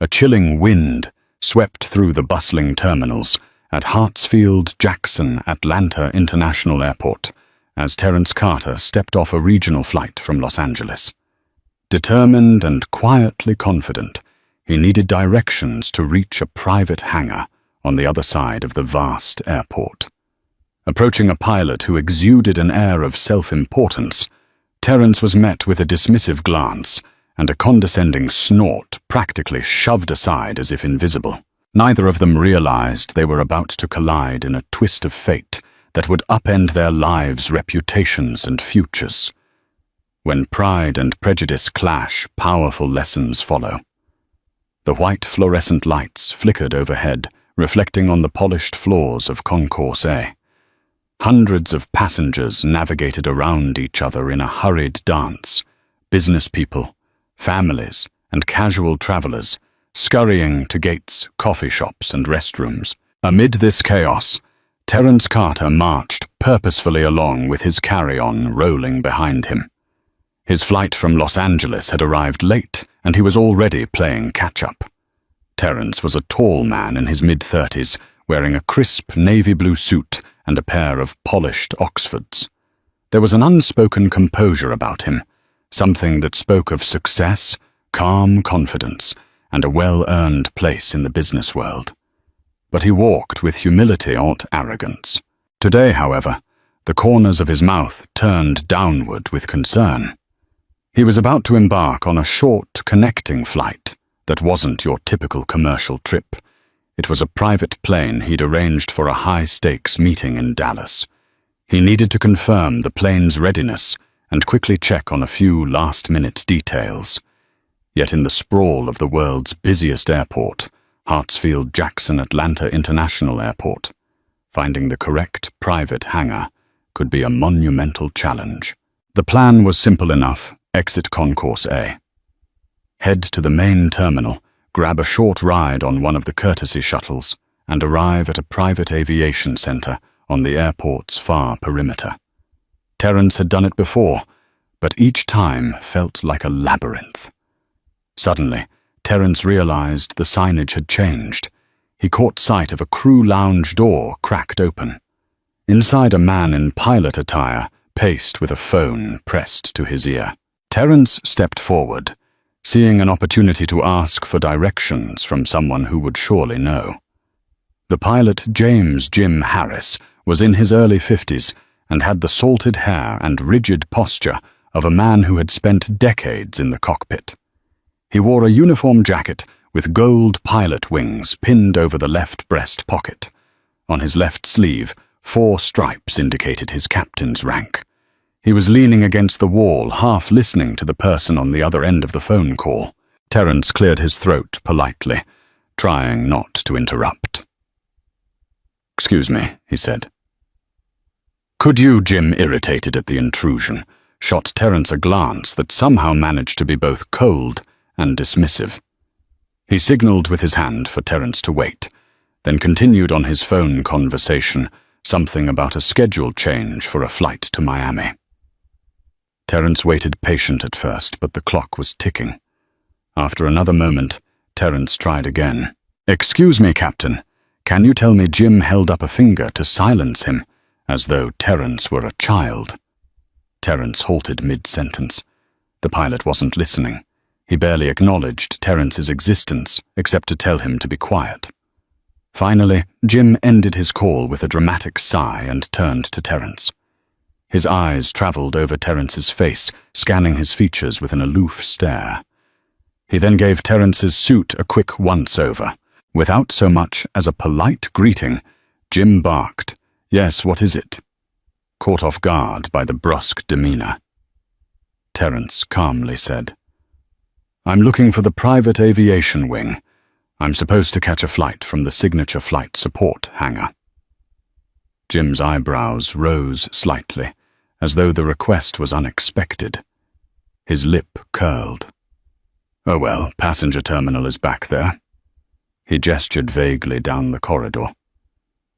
A chilling wind swept through the bustling terminals at Hartsfield-Jackson Atlanta International Airport as Terence Carter stepped off a regional flight from Los Angeles. Determined and quietly confident, he needed directions to reach a private hangar on the other side of the vast airport. Approaching a pilot who exuded an air of self-importance, Terence was met with a dismissive glance and a condescending snort practically shoved aside as if invisible. Neither of them realized they were about to collide in a twist of fate that would upend their lives, reputations, and futures. When pride and prejudice clash, powerful lessons follow. The white fluorescent lights flickered overhead, reflecting on the polished floors of Concourse A. Hundreds of passengers navigated around each other in a hurried dance, business people, families, and casual travelers, scurrying to gates, coffee shops, and restrooms. Amid this chaos, Terence Carter marched purposefully along with his carry-on rolling behind him. His flight from Los Angeles had arrived late, and he was already playing catch-up. Terence was a tall man in his mid-30s, wearing a crisp navy blue suit and a pair of polished Oxfords. There was an unspoken composure about him, something that spoke of success, calm confidence, and a well-earned place in the business world. But he walked with humility, not arrogance. Today, however, the corners of his mouth turned downward with concern. He was about to embark on a short, connecting flight that wasn't your typical commercial trip. It was a private plane he'd arranged for a high-stakes meeting in Dallas. He needed to confirm the plane's readiness and quickly check on a few last-minute details. Yet in the sprawl of the world's busiest airport, Hartsfield-Jackson Atlanta International Airport, finding the correct private hangar could be a monumental challenge. The plan was simple enough: exit Concourse A. Head to the main terminal, grab a short ride on one of the courtesy shuttles, and arrive at a private aviation center on the airport's far perimeter. Terence had done it before, but each time felt like a labyrinth. Suddenly, Terence realized the signage had changed. He caught sight of a crew lounge door cracked open. Inside, a man in pilot attire paced with a phone pressed to his ear. Terence stepped forward, seeing an opportunity to ask for directions from someone who would surely know. The pilot, James Jim Harris, was in his early 50s and had the salted hair and rigid posture of a man who had spent decades in the cockpit. He wore a uniform jacket with gold pilot wings pinned over the left breast pocket. On his left sleeve, 4 stripes indicated his captain's rank. He was leaning against the wall, half listening to the person on the other end of the phone call. Terence cleared his throat politely, trying not to interrupt. "Excuse me," he said. "Could you?" Jim, irritated at the intrusion, shot Terence a glance that somehow managed to be both cold and dismissive. He signaled with his hand for Terence to wait, then continued on his phone conversation, something about a schedule change for a flight to Miami. Terence waited patient at first, but the clock was ticking. After another moment, Terence tried again. "Excuse me, Captain. Can you tell me?" Jim held up a finger to silence him, as though Terence were a child. Terence halted mid-sentence. The pilot wasn't listening. He barely acknowledged Terence's existence, except to tell him to be quiet. Finally, Jim ended his call with a dramatic sigh and turned to Terence. His eyes traveled over Terence's face, scanning his features with an aloof stare. He then gave Terence's suit a quick once-over. Without so much as a polite greeting, Jim barked, "Yes, what is it?" caught off guard by the brusque demeanor. Terence calmly said, "I'm looking for the private aviation wing. I'm supposed to catch a flight from the signature flight support hangar." Jim's eyebrows rose slightly, as though the request was unexpected. His lip curled. "Oh well, passenger terminal is back there." He gestured vaguely down the corridor.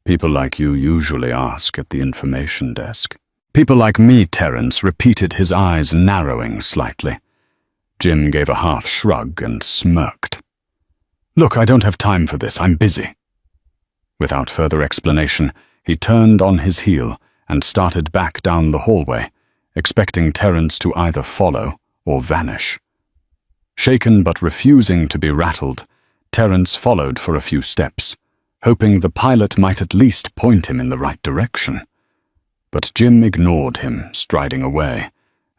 "People like you usually ask at the information desk." "People like me," Terence repeated, his eyes narrowing slightly. Jim gave a half shrug and smirked. "Look, I don't have time for this. I'm busy." Without further explanation, he turned on his heel and started back down the hallway, expecting Terence to either follow or vanish. Shaken but refusing to be rattled, Terence followed for a few steps, hoping the pilot might at least point him in the right direction. But Jim ignored him, striding away,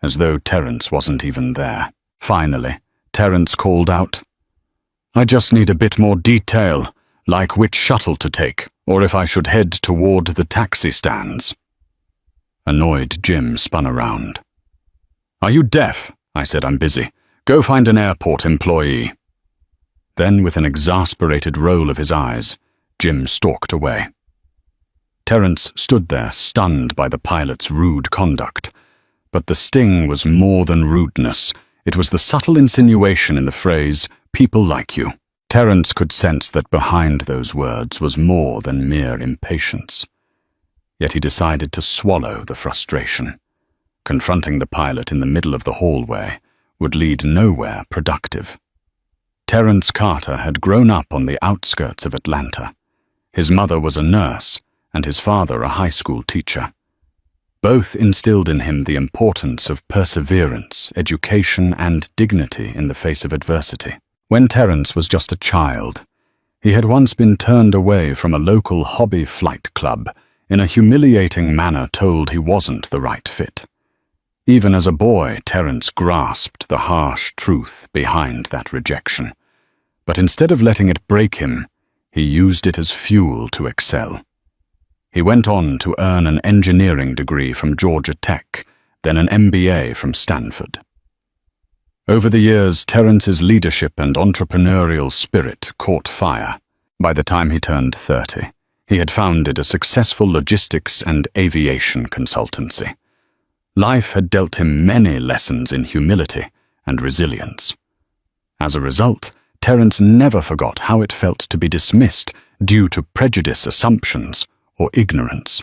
as though Terence wasn't even there. Finally, Terence called out, "I just need a bit more detail, like which shuttle to take, or if I should head toward the taxi stands." Annoyed, Jim spun around. "Are you deaf?" I said. "I'm busy. Go find an airport employee." Then, with an exasperated roll of his eyes, Jim stalked away. Terence stood there, stunned by the pilot's rude conduct. But the sting was more than rudeness. It was the subtle insinuation in the phrase, "people like you." Terence could sense that behind those words was more than mere impatience. Yet he decided to swallow the frustration. Confronting the pilot in the middle of the hallway would lead nowhere productive. Terence Carter had grown up on the outskirts of Atlanta. His mother was a nurse, and his father a high school teacher. Both instilled in him the importance of perseverance, education, and dignity in the face of adversity. When Terence was just a child, he had once been turned away from a local hobby flight club in a humiliating manner, told he wasn't the right fit. Even as a boy, Terence grasped the harsh truth behind that rejection. But instead of letting it break him, he used it as fuel to excel. He went on to earn an engineering degree from Georgia Tech, then an MBA from Stanford. Over the years, Terence's leadership and entrepreneurial spirit caught fire. By the time he turned 30, he had founded a successful logistics and aviation consultancy. Life had dealt him many lessons in humility and resilience. As a result, Terence never forgot how it felt to be dismissed due to prejudice, assumptions, or ignorance.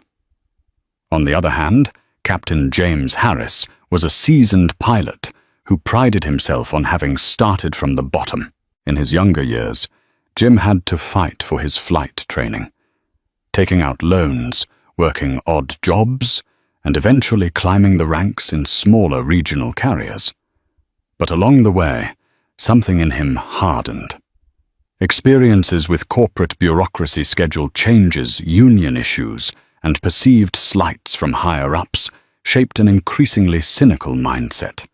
On the other hand, Captain James Harris was a seasoned pilot who prided himself on having started from the bottom. In his younger years, Jim had to fight for his flight training, taking out loans, working odd jobs, and eventually climbing the ranks in smaller regional carriers. But along the way, something in him hardened. Experiences with corporate bureaucracy, schedule changes, union issues, and perceived slights from higher-ups shaped an increasingly cynical mindset.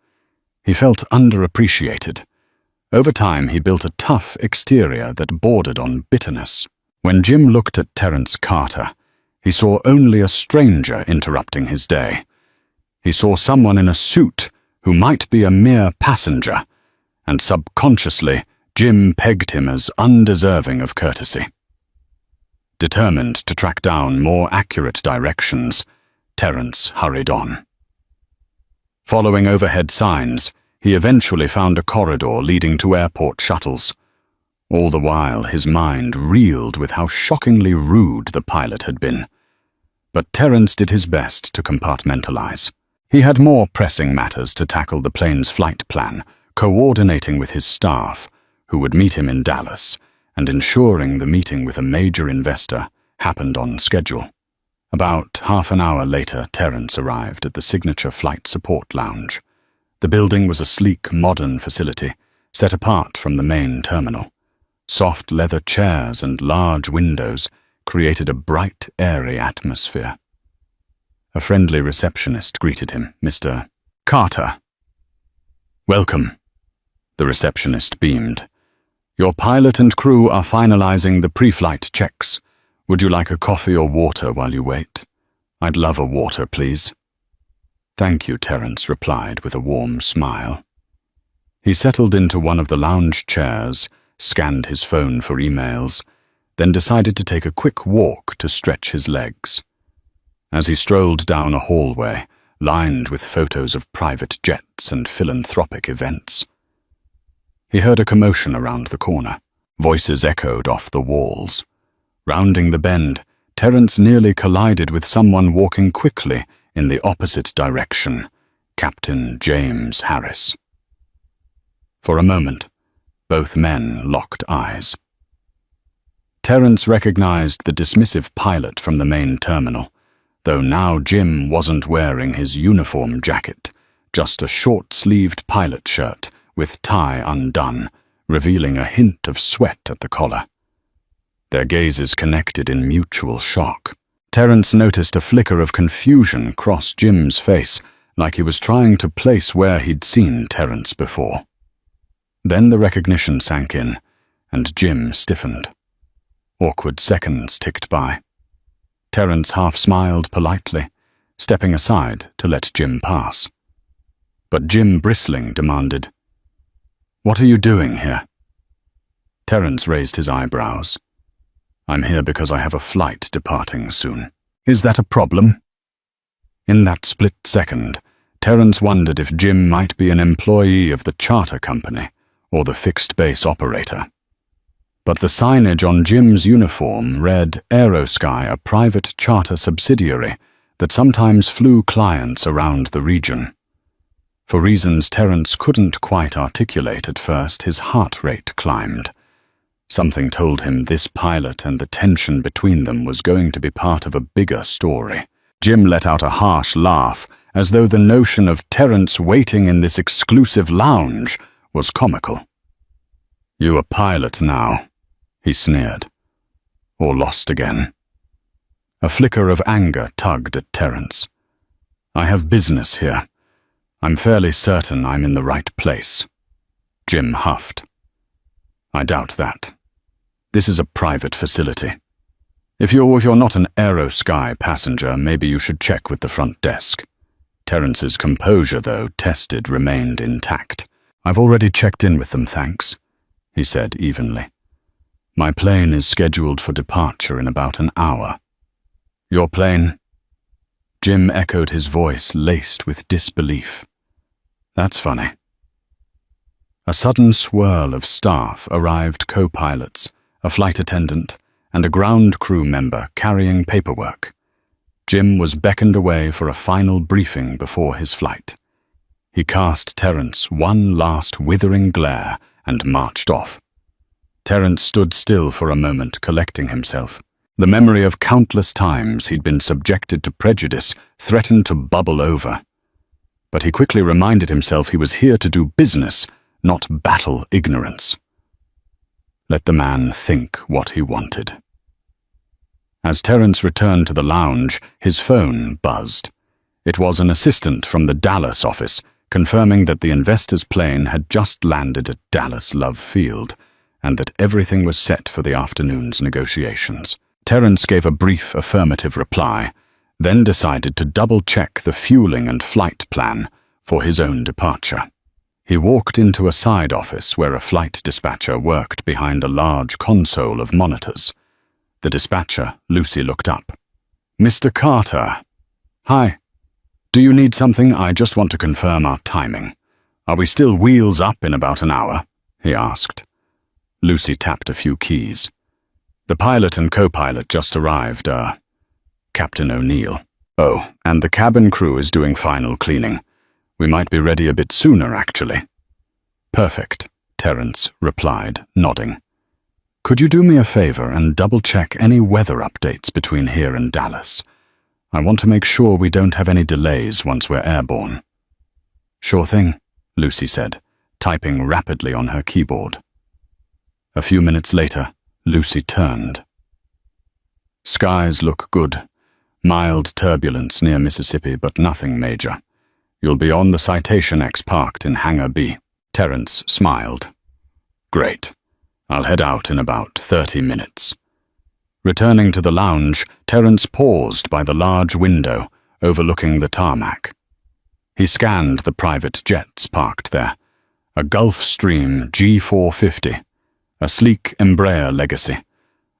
He felt underappreciated. Over time, he built a tough exterior that bordered on bitterness. When Jim looked at Terence Carter, he saw only a stranger interrupting his day. He saw someone in a suit who might be a mere passenger, and subconsciously, Jim pegged him as undeserving of courtesy. Determined to track down more accurate directions, Terence hurried on. Following overhead signs, he eventually found a corridor leading to airport shuttles. All the while, his mind reeled with how shockingly rude the pilot had been. But Terence did his best to compartmentalize. He had more pressing matters to tackle: the plane's flight plan, coordinating with his staff, who would meet him in Dallas, and ensuring the meeting with a major investor happened on schedule. About half an hour later, Terence arrived at the Signature Flight Support Lounge. The building was a sleek, modern facility, set apart from the main terminal. Soft leather chairs and large windows created a bright, airy atmosphere. A friendly receptionist greeted him. "Mr. Carter." "Welcome," the receptionist beamed. "Your pilot and crew are finalizing the pre-flight checks. Would you like a coffee or water while you wait?" "I'd love a water, please." "Thank you," Terence replied with a warm smile. He settled into one of the lounge chairs, scanned his phone for emails, then decided to take a quick walk to stretch his legs. As he strolled down a hallway lined with photos of private jets and philanthropic events, he heard a commotion around the corner. Voices echoed off the walls. Rounding the bend, Terence nearly collided with someone walking quickly in the opposite direction: Captain James Harris. For a moment, both men locked eyes. Terence recognized the dismissive pilot from the main terminal, though now Jim wasn't wearing his uniform jacket, just a short-sleeved pilot shirt with tie undone, revealing a hint of sweat at the collar. Their gazes connected in mutual shock. Terence noticed a flicker of confusion cross Jim's face, like he was trying to place where he'd seen Terence before. Then the recognition sank in, and Jim stiffened. Awkward seconds ticked by. Terence half-smiled politely, stepping aside to let Jim pass. But Jim, bristling, demanded, "What are you doing here?" Terence raised his eyebrows. "I'm here because I have a flight departing soon." "Is that a problem?" In that split second, Terence wondered if Jim might be an employee of the charter company or the fixed-base operator. But the signage on Jim's uniform read Aerosky, a private charter subsidiary that sometimes flew clients around the region. For reasons Terence couldn't quite articulate at first, his heart rate climbed. Something told him this pilot and the tension between them was going to be part of a bigger story. Jim let out a harsh laugh, as though the notion of Terence waiting in this exclusive lounge was comical. "You a pilot now?" he sneered. "Or lost again?" A flicker of anger tugged at Terence. "I have business here. I'm fairly certain I'm in the right place." Jim huffed. "I doubt that. This is a private facility. If you're not an Aerosky passenger, maybe you should check with the front desk." Terence's composure, though tested, remained intact. "I've already checked in with them, thanks," he said evenly. "My plane is scheduled for departure in about an hour." "Your plane?" Jim echoed, his voice laced with disbelief. "That's funny." A sudden swirl of staff arrived, co-pilots, a flight attendant, and a ground crew member carrying paperwork. Jim was beckoned away for a final briefing before his flight. He cast Terence one last withering glare and marched off. Terence stood still for a moment, collecting himself. The memory of countless times he'd been subjected to prejudice threatened to bubble over. But he quickly reminded himself he was here to do business, not battle ignorance. Let the man think what he wanted. As Terence returned to the lounge, his phone buzzed. It was an assistant from the Dallas office, confirming that the investor's plane had just landed at Dallas Love Field, and that everything was set for the afternoon's negotiations. Terence gave a brief affirmative reply, then decided to double-check the fueling and flight plan for his own departure. He walked into a side office where a flight dispatcher worked behind a large console of monitors. The dispatcher, Lucy, looked up. "Mr. Carter." "Hi. Do you need something? I just want to confirm our timing. Are we still wheels up in about an hour?" he asked. Lucy tapped a few keys. "The pilot and co-pilot just arrived, Captain O'Neill. Oh, and the cabin crew is doing final cleaning. We might be ready a bit sooner, actually." "Perfect," Terence replied, nodding. "Could you do me a favor and double-check any weather updates between here and Dallas? I want to make sure we don't have any delays once we're airborne." "Sure thing," Lucy said, typing rapidly on her keyboard. A few minutes later, Lucy turned. "Skies look good. Mild turbulence near Mississippi, but nothing major. You'll be on the Citation X parked in Hangar B." Terence smiled. "Great. I'll head out in about 30 minutes. Returning to the lounge, Terence paused by the large window overlooking the tarmac. He scanned the private jets parked there. A Gulfstream G450, a sleek Embraer Legacy,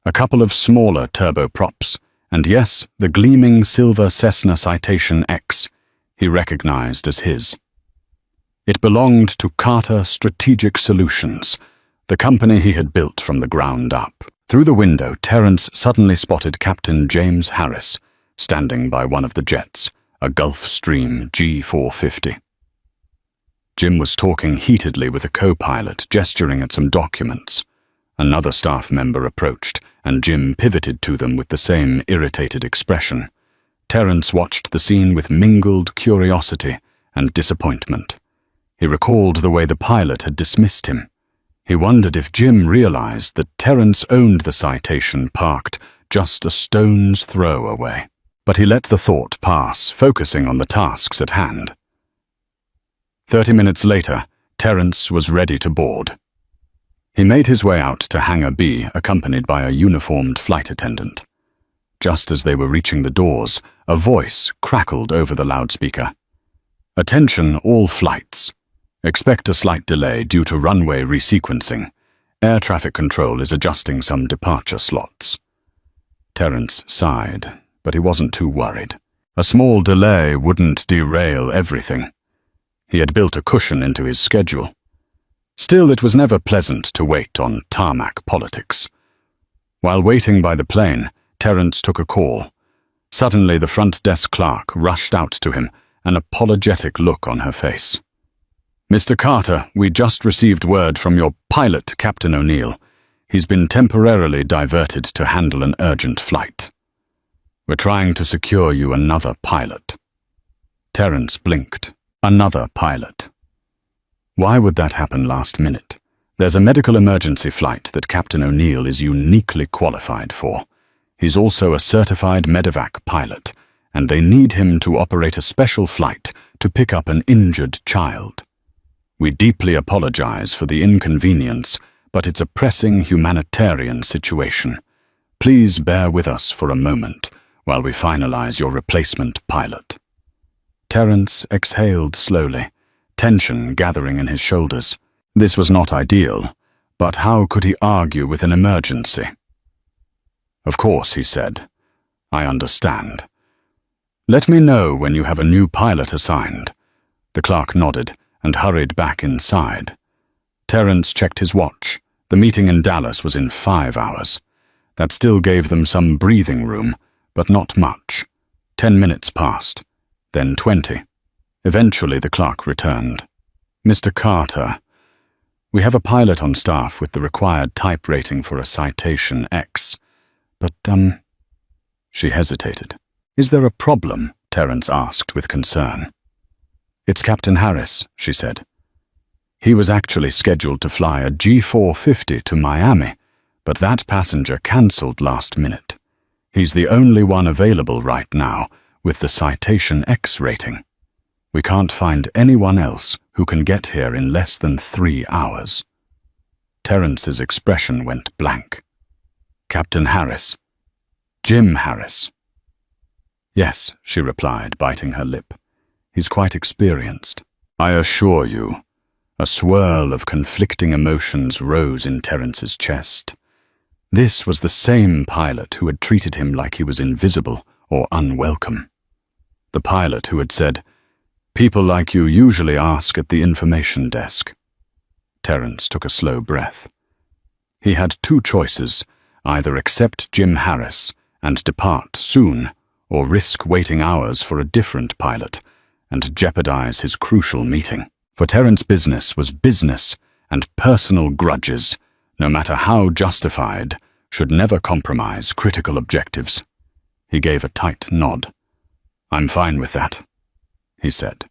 a couple of smaller turboprops, and yes, the gleaming silver Cessna Citation X he recognized as his. It belonged to Carter Strategic Solutions, the company he had built from the ground up. Through the window, Terence suddenly spotted Captain James Harris, standing by one of the jets, a Gulfstream G450. Jim was talking heatedly with a co-pilot, gesturing at some documents. Another staff member approached, and Jim pivoted to them with the same irritated expression. Terence watched the scene with mingled curiosity and disappointment. He recalled the way the pilot had dismissed him. He wondered if Jim realized that Terence owned the citation parked just a stone's throw away. But he let the thought pass, focusing on the tasks at hand. 30 minutes later, Terence was ready to board. He made his way out to Hangar B, accompanied by a uniformed flight attendant. Just as they were reaching the doors, a voice crackled over the loudspeaker. "Attention all flights. Expect a slight delay due to runway resequencing. Air traffic control is adjusting some departure slots." Terence sighed, but he wasn't too worried. A small delay wouldn't derail everything. He had built a cushion into his schedule. Still, it was never pleasant to wait on tarmac politics. While waiting by the plane, Terence took a call. Suddenly, the front desk clerk rushed out to him, an apologetic look on her face. "Mr. Carter, we just received word from your pilot, Captain O'Neill. He's been temporarily diverted to handle an urgent flight. We're trying to secure you another pilot." Terence blinked. Another pilot. Why would that happen last minute? There's a medical emergency flight that Captain O'Neill is uniquely qualified for. He's also a certified medevac pilot, and they need him to operate a special flight to pick up an injured child. We deeply apologize for the inconvenience, but it's a pressing humanitarian situation. Please bear with us for a moment while we finalize your replacement pilot. Terence exhaled slowly, tension gathering in his shoulders. This was not ideal, but how could he argue with an emergency? "Of course," he said. "I understand. Let me know when you have a new pilot assigned." The clerk nodded and hurried back inside. Terence checked his watch. The meeting in Dallas was in 5 hours. That still gave them some breathing room, but not much. 10 minutes passed, then 20. Eventually the clerk returned. "Mr. Carter, we have a pilot on staff with the required type rating for a citation X, but, She hesitated. "Is there a problem?" Terence asked with concern. "It's Captain Harris," she said. "He was actually scheduled to fly a G450 to Miami, but that passenger cancelled last minute. He's the only one available right now with the Citation X rating. We can't find anyone else who can get here in less than 3 hours." Terence's expression went blank. "Captain Harris. Jim Harris." "Yes," she replied, biting her lip. "He's quite experienced." "I assure you." A swirl of conflicting emotions rose in Terence's chest. This was the same pilot who had treated him like he was invisible or unwelcome. The pilot who had said, "People like you usually ask at the information desk." Terence took a slow breath. He had 2 choices, either accept Jim Harris and depart soon, or risk waiting hours for a different pilot and jeopardize his crucial meeting. For Terence, business was business, and personal grudges, no matter how justified, should never compromise critical objectives. He gave a tight nod. "I'm fine with that," he said,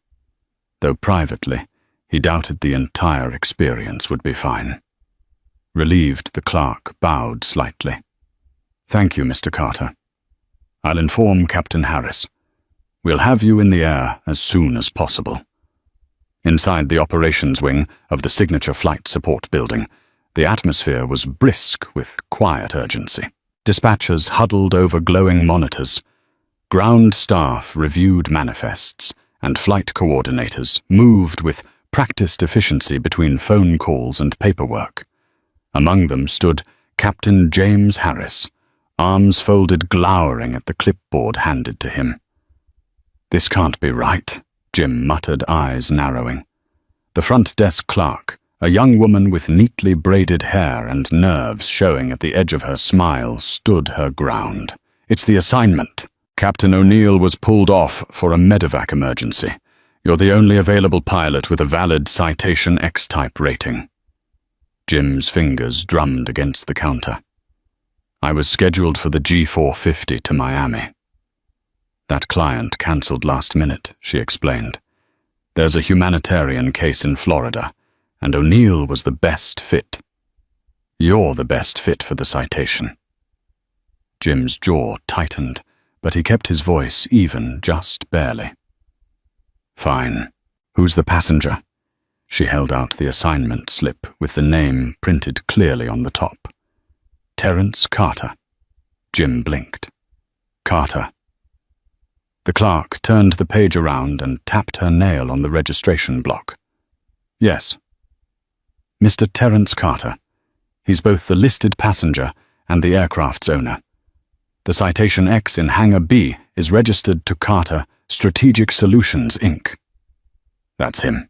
though privately he doubted the entire experience would be fine. Relieved, the clerk bowed slightly. "Thank you, Mr. Carter. I'll inform Captain Harris. We'll have you in the air as soon as possible." Inside the operations wing of the Signature Flight Support Building, the atmosphere was brisk with quiet urgency. Dispatchers huddled over glowing monitors. Ground staff reviewed manifests, and flight coordinators moved with practiced efficiency between phone calls and paperwork. Among them stood Captain James Harris, arms folded, glowering at the clipboard handed to him. "This can't be right," Jim muttered, eyes narrowing. The front desk clerk, a young woman with neatly braided hair and nerves showing at the edge of her smile, stood her ground. "It's the assignment. Captain O'Neill was pulled off for a medevac emergency. You're the only available pilot with a valid Citation X-type rating." Jim's fingers drummed against the counter. "I was scheduled for the G450 to Miami." "That client cancelled last minute," she explained. "There's a humanitarian case in Florida, and O'Neill was the best fit." "You're the best fit for the citation." Jim's jaw tightened, but he kept his voice even just barely. "Fine. Who's the passenger?" She held out the assignment slip with the name printed clearly on the top. "Terence Carter." Jim blinked. "Carter." The clerk turned the page around and tapped her nail on the registration block. "Yes." "Mr. Terence Carter. He's both the listed passenger and the aircraft's owner. The Citation X in Hangar B is registered to Carter Strategic Solutions, Inc." "That's him."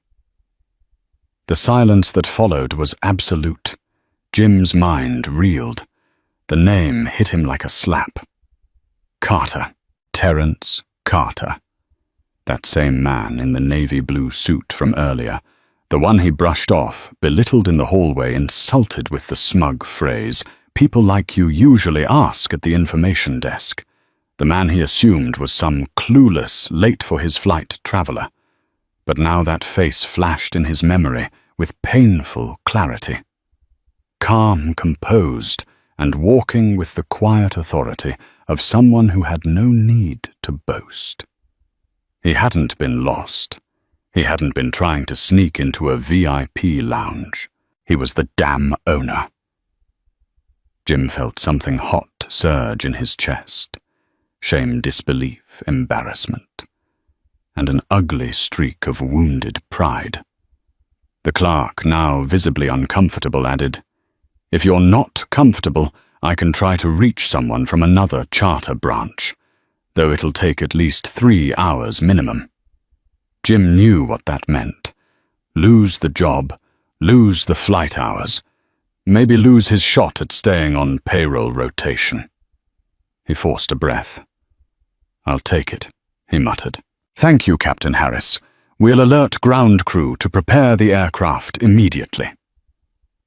The silence that followed was absolute. Jim's mind reeled. The name hit him like a slap. Carter. Terence Carter. That same man in the navy blue suit from earlier, the one he brushed off, belittled in the hallway, insulted with the smug phrase, "People like you usually ask at the information desk." The man he assumed was some clueless, late-for-his-flight traveler. But now that face flashed in his memory with painful clarity. Calm, composed, and walking with the quiet authority of someone who had no need to boast. He hadn't been lost. He hadn't been trying to sneak into a VIP lounge. He was the damn owner. Jim felt something hot surge in his chest. Shame, disbelief, embarrassment, and an ugly streak of wounded pride. The clerk, now visibly uncomfortable, added, "If you're not comfortable, I can try to reach someone from another charter branch, though it'll take at least 3 hours minimum." Jim knew what that meant. Lose the job, lose the flight hours, maybe lose his shot at staying on payroll rotation. He forced a breath. "I'll take it," he muttered. "Thank you, Captain Harris. We'll alert ground crew to prepare the aircraft immediately."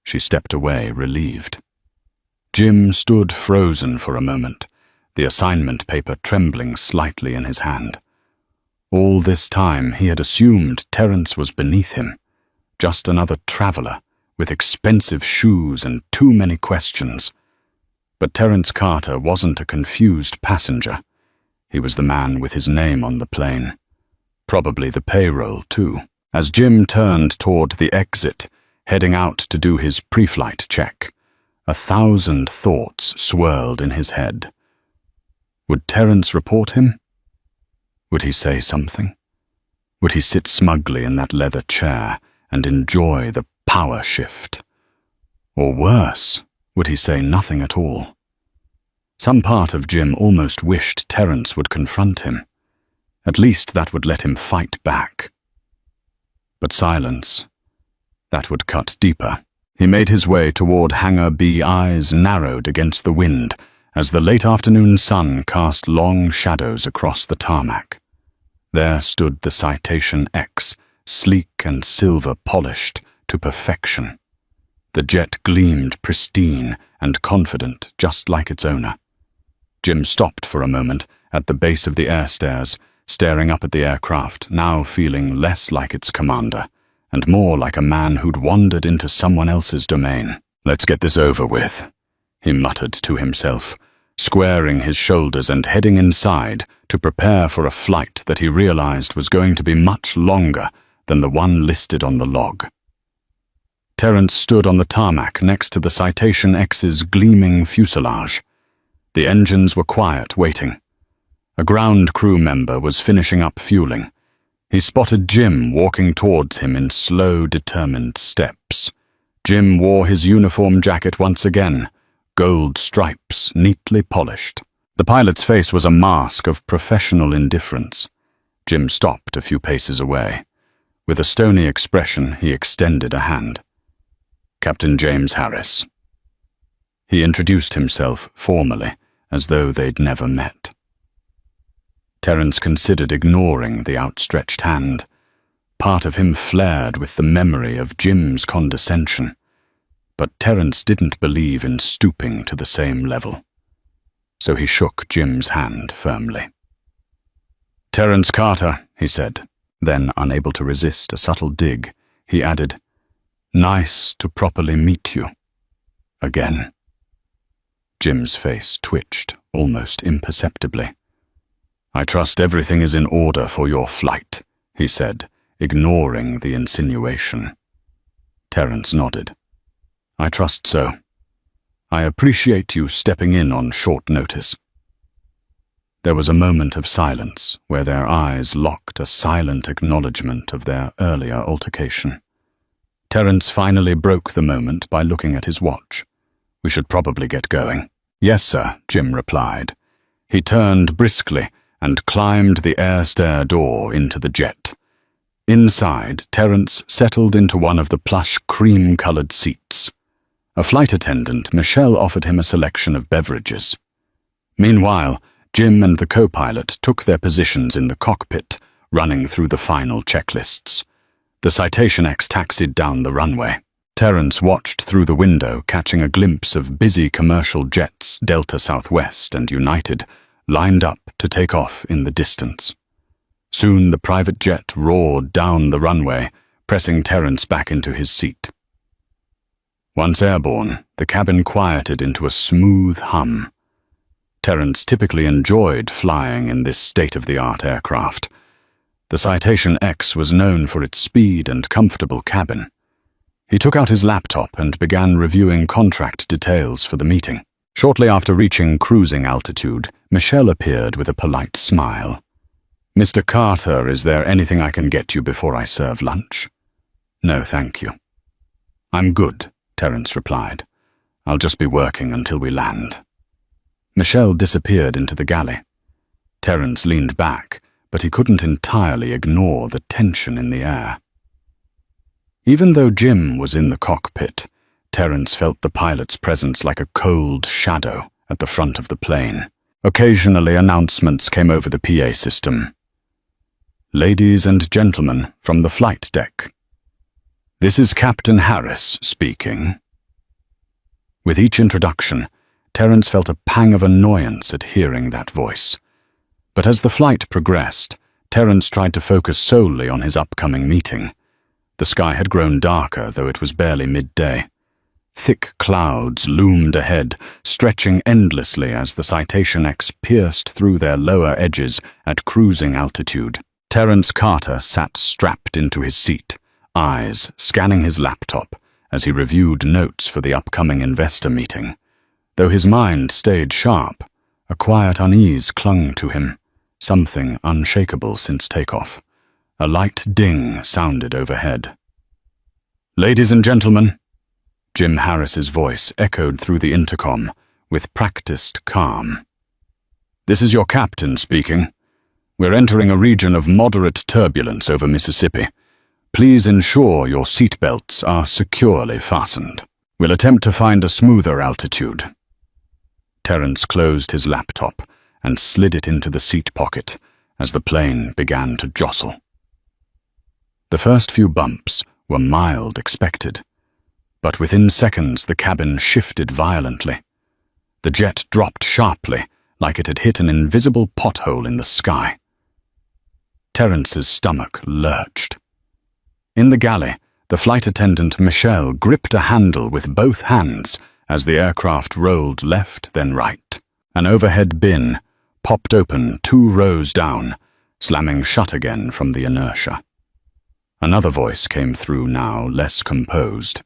She stepped away, relieved. Jim stood frozen for a moment, the assignment paper trembling slightly in his hand. All this time he had assumed Terence was beneath him, just another traveler with expensive shoes and too many questions. But Terence Carter wasn't a confused passenger. He was the man with his name on the plane. Probably the payroll, too. As Jim turned toward the exit, heading out to do his pre-flight check, 1,000 thoughts swirled in his head. Would Terence report him? Would he say something? Would he sit smugly in that leather chair and enjoy the power shift? Or worse, would he say nothing at all? Some part of Jim almost wished Terence would confront him. At least that would let him fight back. But silence, that would cut deeper. He made his way toward Hangar B, eyes narrowed against the wind as the late afternoon sun cast long shadows across the tarmac. There stood the Citation X, sleek and silver-polished to perfection. The jet gleamed pristine and confident, just like its owner. Jim stopped for a moment at the base of the air stairs, staring up at the aircraft, now feeling less like its commander, and more like a man who'd wandered into someone else's domain. "Let's get this over with," he muttered to himself, squaring his shoulders and heading inside to prepare for a flight that he realized was going to be much longer than the one listed on the log. Terence stood on the tarmac next to the Citation X's gleaming fuselage. The engines were quiet, waiting. A ground crew member was finishing up fueling. He spotted Jim walking towards him in slow, determined steps. Jim wore his uniform jacket once again, gold stripes neatly polished. The pilot's face was a mask of professional indifference. Jim stopped a few paces away. With a stony expression, he extended a hand. "Captain James Harris." He introduced himself formally, as though they'd never met. Terence considered ignoring the outstretched hand. Part of him flared with the memory of Jim's condescension. but Terence didn't believe in stooping to the same level. So he shook Jim's hand firmly. "Terence Carter," he said. Then, unable to resist a subtle dig, he added, "Nice to properly meet you. Again." Jim's face twitched, almost imperceptibly. "I trust everything is in order for your flight," he said, ignoring the insinuation. Terence nodded. "I trust so. I appreciate you stepping in on short notice." There was a moment of silence where their eyes locked, a silent acknowledgement of their earlier altercation. Terence finally broke the moment by looking at his watch. "We should probably get going." "Yes, sir," Jim replied. He turned briskly and climbed the air stair door into the jet. Inside, Terence settled into one of the plush cream-colored seats. A flight attendant, Michelle, offered him a selection of beverages. Meanwhile, Jim and the co-pilot took their positions in the cockpit, running through the final checklists. The Citation X taxied down the runway. Terence watched through the window, catching a glimpse of busy commercial jets, Delta Southwest and United, lined up to take off in the distance. Soon the private jet roared down the runway, pressing Terence back into his seat. Once airborne, the cabin quieted into a smooth hum. Terence typically enjoyed flying in this state-of-the-art aircraft. The Citation X was known for its speed and comfortable cabin. He took out his laptop and began reviewing contract details for the meeting. Shortly after reaching cruising altitude, Michelle appeared with a polite smile. "Mr. Carter, is there anything I can get you before I serve lunch?" "No, thank you." "I'm good," Terence replied. "I'll just be working until we land." Michelle disappeared into the galley. Terence leaned back, but he couldn't entirely ignore the tension in the air. Even though Jim was in the cockpit, Terence felt the pilot's presence like a cold shadow at the front of the plane. Occasionally, announcements came over the PA system. "Ladies and gentlemen, from the flight deck. This is Captain Harris speaking." With each introduction, Terence felt a pang of annoyance at hearing that voice. But as the flight progressed, Terence tried to focus solely on his upcoming meeting. The sky had grown darker, though it was barely midday. Thick clouds loomed ahead, stretching endlessly as the Citation X pierced through their lower edges at cruising altitude. Terence Carter sat strapped into his seat, eyes scanning his laptop as he reviewed notes for the upcoming investor meeting. Though his mind stayed sharp, a quiet unease clung to him, something unshakable since takeoff. A light ding sounded overhead. "Ladies and gentlemen," Jim Harris's voice echoed through the intercom with practiced calm. "This is your captain speaking. We're entering a region of moderate turbulence over Mississippi. Please ensure your seatbelts are securely fastened. We'll attempt to find a smoother altitude." Terence closed his laptop and slid it into the seat pocket as the plane began to jostle. The first few bumps were mild expected, but within seconds the cabin shifted violently. The jet dropped sharply, like it had hit an invisible pothole in the sky. Terence's stomach lurched. In the galley, the flight attendant Michelle gripped a handle with both hands as the aircraft rolled left then right. An overhead bin popped open 2 rows down, slamming shut again from the inertia. Another voice came through now, less composed.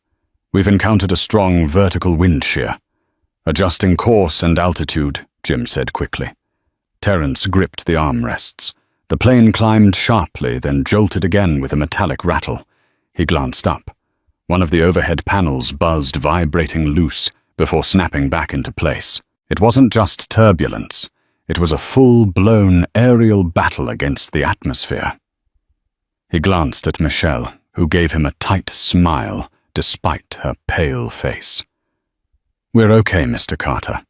"We've encountered a strong vertical wind shear. Adjusting course and altitude," Jim said quickly. Terence gripped the armrests. The plane climbed sharply, then jolted again with a metallic rattle. He glanced up. One of the overhead panels buzzed, vibrating loose before snapping back into place. It wasn't just turbulence. It was a full-blown aerial battle against the atmosphere. He glanced at Michelle, who gave him a tight smile despite her pale face. "We're okay, Mr. Carter.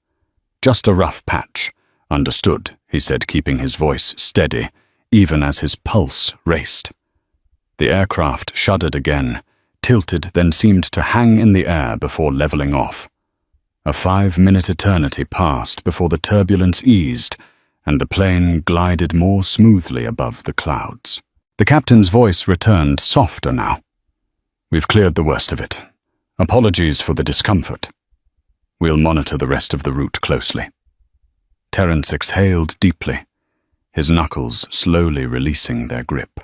Just a rough patch." "Understood," he said, keeping his voice steady, even as his pulse raced. The aircraft shuddered again, tilted, then seemed to hang in the air before leveling off. A 5-minute eternity passed before the turbulence eased and the plane glided more smoothly above the clouds. The captain's voice returned softer now. "We've cleared the worst of it. Apologies for the discomfort. We'll monitor the rest of the route closely." Terence exhaled deeply, his knuckles slowly releasing their grip.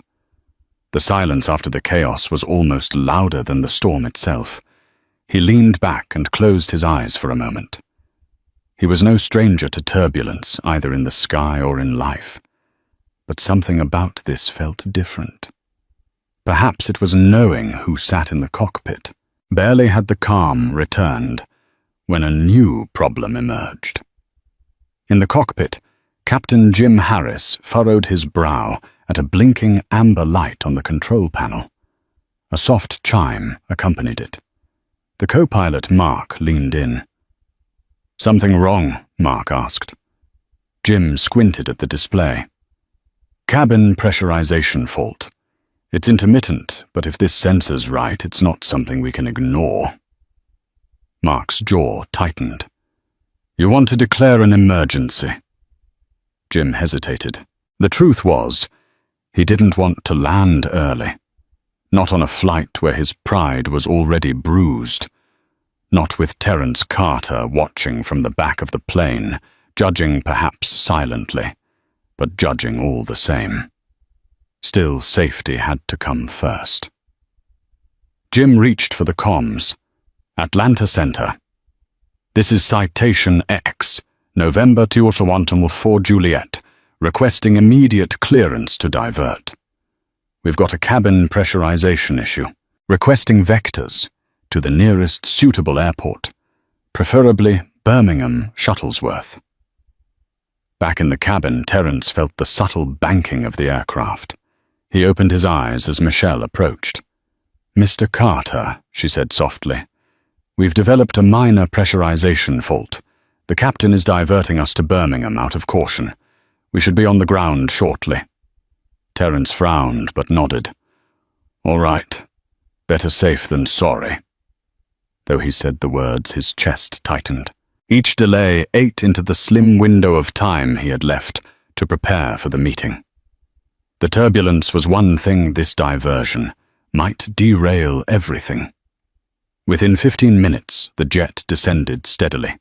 The silence after the chaos was almost louder than the storm itself. He leaned back and closed his eyes for a moment. He was no stranger to turbulence, either in the sky or in life. But something about this felt different. Perhaps it was knowing who sat in the cockpit. Barely had the calm returned when a new problem emerged. In the cockpit, Captain Jim Harris furrowed his brow at a blinking amber light on the control panel. A soft chime accompanied it. The co-pilot, Mark, leaned in. "Something wrong?" Mark asked. Jim squinted at the display. "Cabin pressurization fault. It's intermittent, but if this sensor's right, it's not something we can ignore." Mark's jaw tightened. "You want to declare an emergency?" Jim hesitated. The truth was, he didn't want to land early. Not on a flight where his pride was already bruised. Not with Terence Carter watching from the back of the plane, judging perhaps silently, but judging all the same. Still, safety had to come first. Jim reached for the comms. "Atlanta Center. This is Citation X, November 214 Juliet, requesting immediate clearance to divert. We've got a cabin pressurization issue. Requesting vectors to the nearest suitable airport, preferably Birmingham Shuttlesworth." Back in the cabin, Terence felt the subtle banking of the aircraft. He opened his eyes as Michelle approached. "Mr. Carter," she said softly, "we've developed a minor pressurization fault. The captain is diverting us to Birmingham out of caution. We should be on the ground shortly." Terence frowned but nodded. "All right. Better safe than sorry." Though he said the words, his chest tightened. Each delay ate into the slim window of time he had left to prepare for the meeting. The turbulence was one thing, this diversion might derail everything. Within 15 minutes, the jet descended steadily.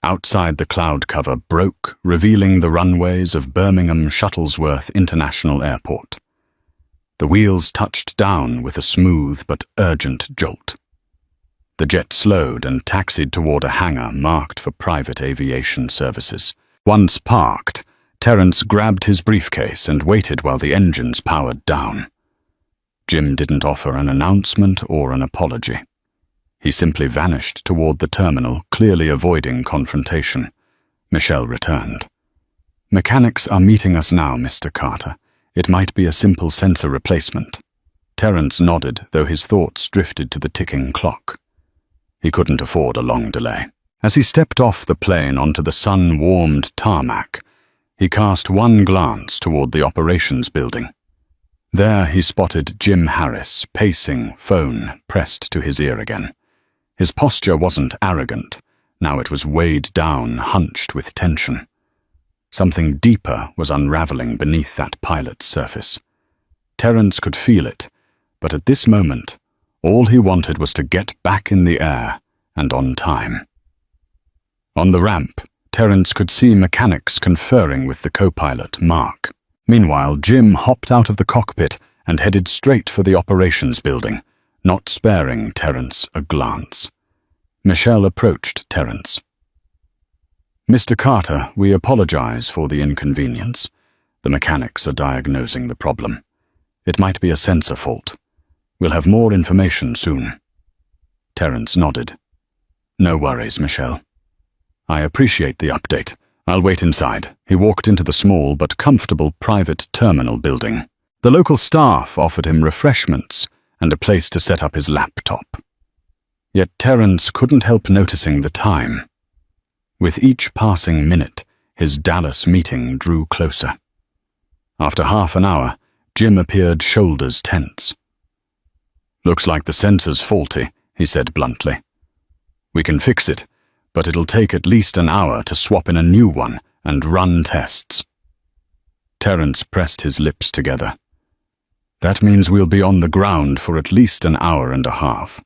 Outside, the cloud cover broke, revealing the runways of Birmingham Shuttlesworth International Airport. The wheels touched down with a smooth but urgent jolt. The jet slowed and taxied toward a hangar marked for private aviation services. Once parked, Terence grabbed his briefcase and waited while the engines powered down. Jim didn't offer an announcement or an apology. He simply vanished toward the terminal, clearly avoiding confrontation. Michelle returned. "Mechanics are meeting us now, Mr. Carter. It might be a simple sensor replacement." Terence nodded, though his thoughts drifted to the ticking clock. He couldn't afford a long delay. As he stepped off the plane onto the sun-warmed tarmac, he cast one glance toward the operations building. There he spotted Jim Harris, pacing, phone pressed to his ear again. His posture wasn't arrogant. Now it was weighed down, hunched with tension. Something deeper was unraveling beneath that pilot's surface. Terence could feel it, but at this moment, all he wanted was to get back in the air, and on time. On the ramp, Terence could see mechanics conferring with the co-pilot, Mark. Meanwhile, Jim hopped out of the cockpit and headed straight for the operations building, not sparing Terence a glance. Michelle approached Terence. "Mr. Carter, we apologize for the inconvenience. The mechanics are diagnosing the problem. It might be a sensor fault. We'll have more information soon." Terence nodded. "No worries, Michelle. I appreciate the update. I'll wait inside." He walked into the small but comfortable private terminal building. The local staff offered him refreshments and a place to set up his laptop. Yet Terence couldn't help noticing the time. With each passing minute, his Dallas meeting drew closer. After half an hour, Jim appeared shoulders tense. "Looks like the sensor's faulty," he said bluntly. "We can fix it, but it'll take at least an hour to swap in a new one and run tests." Terence pressed his lips together. "That means we'll be on the ground for at least an hour and a half."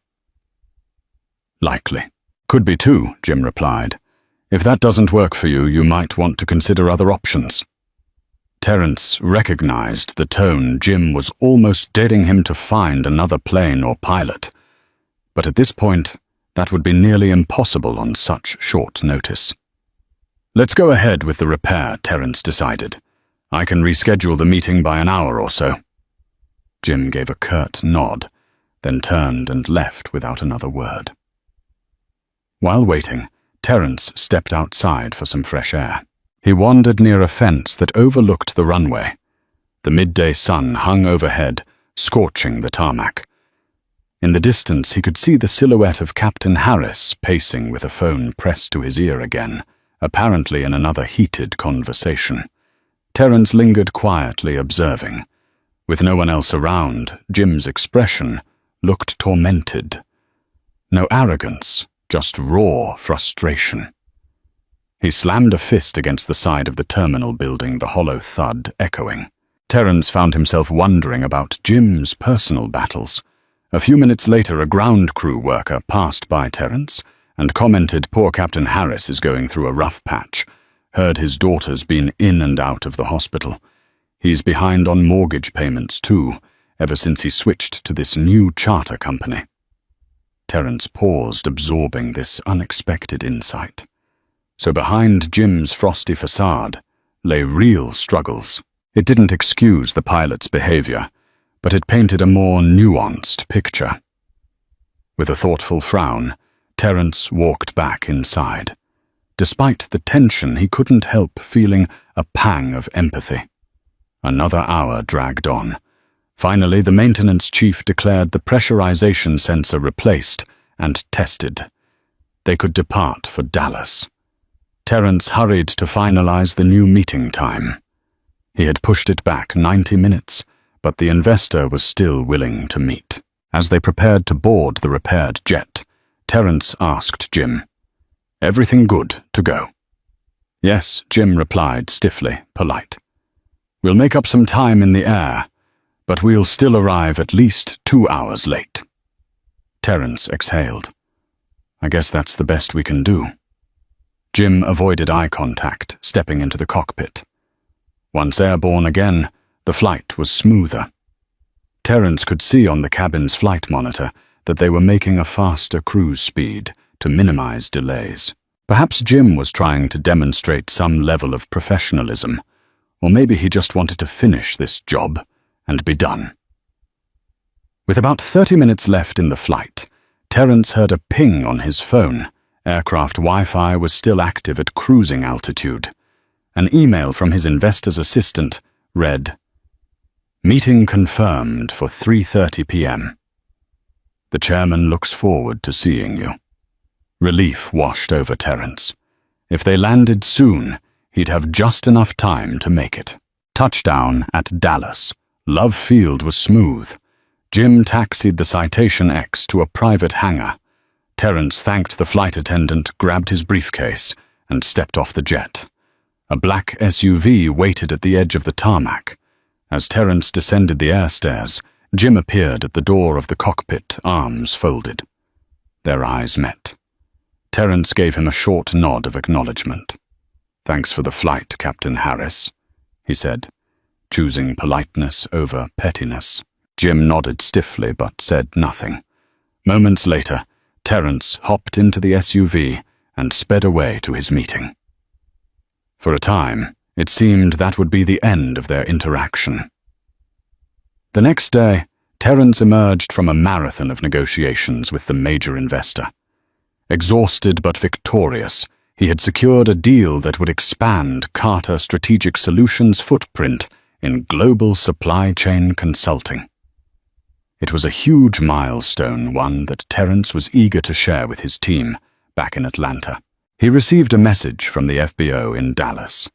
"Likely. Could be two," Jim replied. "If that doesn't work for you, you might want to consider other options." Terence recognized the tone. Jim was almost daring him to find another plane or pilot. But at this point, that would be nearly impossible on such short notice. "Let's go ahead with the repair," Terence decided. "I can reschedule the meeting by an hour or so." Jim gave a curt nod, then turned and left without another word. While waiting, Terence stepped outside for some fresh air. He wandered near a fence that overlooked the runway. The midday sun hung overhead, scorching the tarmac. In the distance, he could see the silhouette of Captain Harris pacing with a phone pressed to his ear again, apparently in another heated conversation. Terence lingered quietly, observing. With no one else around, Jim's expression looked tormented. No arrogance, just raw frustration. He slammed a fist against the side of the terminal building, the hollow thud echoing. Terence found himself wondering about Jim's personal battles. A few minutes later, a ground crew worker passed by Terence and commented, "Poor Captain Harris is going through a rough patch. Heard his daughter's been in and out of the hospital. He's behind on mortgage payments too, ever since he switched to this new charter company." Terence paused, absorbing this unexpected insight. So behind Jim's frosty facade lay real struggles. It didn't excuse the pilot's behavior, but it painted a more nuanced picture. With a thoughtful frown, Terence walked back inside. Despite the tension, he couldn't help feeling a pang of empathy. Another hour dragged on. Finally, the maintenance chief declared the pressurization sensor replaced and tested. They could depart for Dallas. Terence hurried to finalize the new meeting time. He had pushed it back 90 minutes, but the investor was still willing to meet. As they prepared to board the repaired jet, Terence asked Jim, "Everything good to go?" "Yes," Jim replied, stiffly polite. "We'll make up some time in the air, but we'll still arrive at least 2 hours late." Terence exhaled. "I guess that's the best we can do." Jim avoided eye contact, stepping into the cockpit. Once airborne again, the flight was smoother. Terence could see on the cabin's flight monitor that they were making a faster cruise speed to minimize delays. Perhaps Jim was trying to demonstrate some level of professionalism, or maybe he just wanted to finish this job and be done. With about 30 minutes left in the flight, Terence heard a ping on his phone. Aircraft Wi-Fi was still active at cruising altitude. An email from his investor's assistant read, "Meeting confirmed for 3:30 p.m. The chairman looks forward to seeing you." Relief washed over Terence. If they landed soon, he'd have just enough time to make it. Touchdown at Dallas. Love Field was smooth. Jim taxied the Citation X to a private hangar. Terence thanked the flight attendant, grabbed his briefcase, and stepped off the jet. A black SUV waited at the edge of the tarmac. As Terence descended the air stairs, Jim appeared at the door of the cockpit, arms folded. Their eyes met. Terence gave him a short nod of acknowledgement. "Thanks for the flight, Captain Harris," he said, choosing politeness over pettiness. Jim nodded stiffly but said nothing. Moments later, Terence hopped into the SUV and sped away to his meeting. For a time, it seemed that would be the end of their interaction. The next day, Terence emerged from a marathon of negotiations with the major investor. Exhausted but victorious, he had secured a deal that would expand Carter Strategic Solutions' footprint in global supply chain consulting. It was a huge milestone, one that Terence was eager to share with his team back in Atlanta. He received a message from the FBO in Dallas.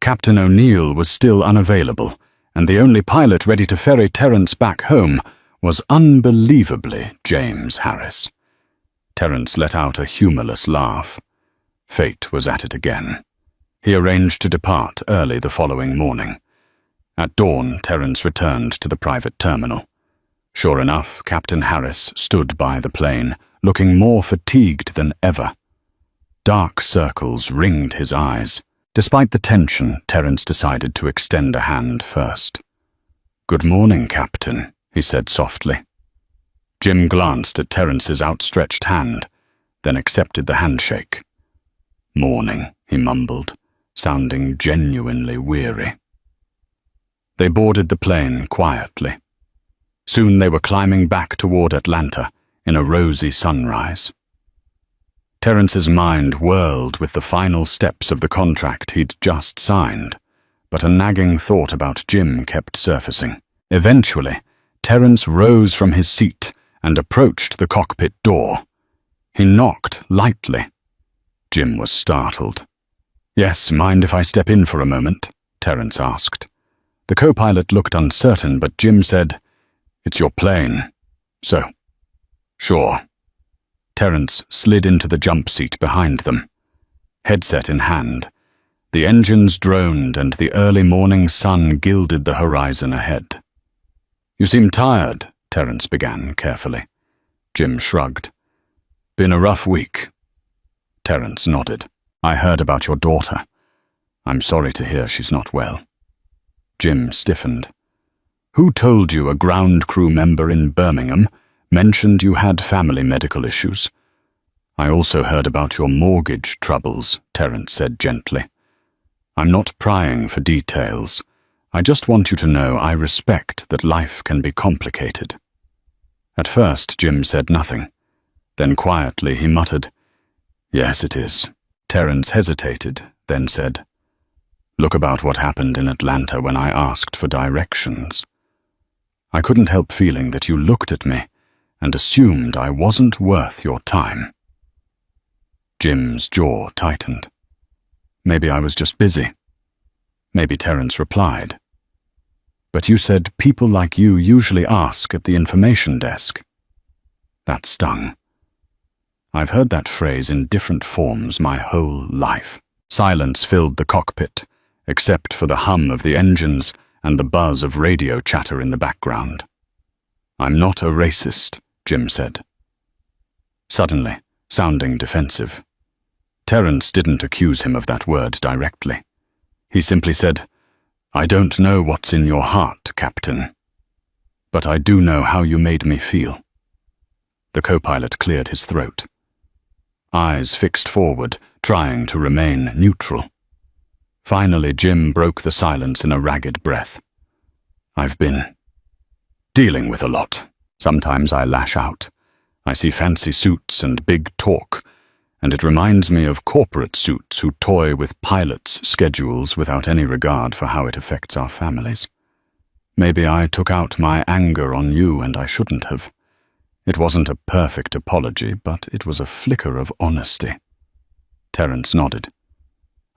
Captain O'Neill was still unavailable, and the only pilot ready to ferry Terence back home was unbelievably James Harris. Terence let out a humorless laugh. Fate was at it again. He arranged to depart early the following morning. At dawn, Terence returned to the private terminal. Sure enough, Captain Harris stood by the plane, looking more fatigued than ever. Dark circles ringed his eyes. Despite the tension, Terence decided to extend a hand first. "Good morning, Captain," he said softly. Jim glanced at Terence's outstretched hand, then accepted the handshake. "Morning," he mumbled, sounding genuinely weary. They boarded the plane quietly. Soon they were climbing back toward Atlanta in a rosy sunrise. Terence's mind whirled with the final steps of the contract he'd just signed, but a nagging thought about Jim kept surfacing. Eventually, Terence rose from his seat and approached the cockpit door. He knocked lightly. Jim was startled. "Yes, mind if I step in for a moment?" Terence asked. The co-pilot looked uncertain, but Jim said, "It's your plane, so." "Sure." Terence slid into the jump seat behind them. Headset in hand, the engines droned and the early morning sun gilded the horizon ahead. "You seem tired," Terence began carefully. Jim shrugged. "Been a rough week." Terence nodded. "I heard about your daughter. I'm sorry to hear she's not well." Jim stiffened. "Who told you a ground crew member in Birmingham mentioned you had family medical issues?" "I also heard about your mortgage troubles," Terence said gently. "I'm not prying for details. I just want you to know I respect that life can be complicated." At first, Jim said nothing. Then quietly he muttered, "Yes, it is." Terence hesitated, then said, "Look about what happened in Atlanta when I asked for directions. I couldn't help feeling that you looked at me and assumed I wasn't worth your time." Jim's jaw tightened. "Maybe I was just busy." Maybe Terence replied, "But you said people like you usually ask at the information desk." That stung. I've heard that phrase in different forms my whole life. Silence filled the cockpit, except for the hum of the engines and the buzz of radio chatter in the background. "I'm not a racist," Jim said. Suddenly, sounding defensive. Terence didn't accuse him of that word directly. He simply said, "I don't know what's in your heart, Captain, but I do know how you made me feel." The co-pilot cleared his throat. Eyes fixed forward, trying to remain neutral. Finally, Jim broke the silence in a ragged breath. "I've been dealing with a lot. Sometimes I lash out. I see fancy suits and big talk, and it reminds me of corporate suits who toy with pilots' schedules without any regard for how it affects our families. Maybe I took out my anger on you and I shouldn't have. It wasn't a perfect apology, but it was a flicker of honesty." Terence nodded.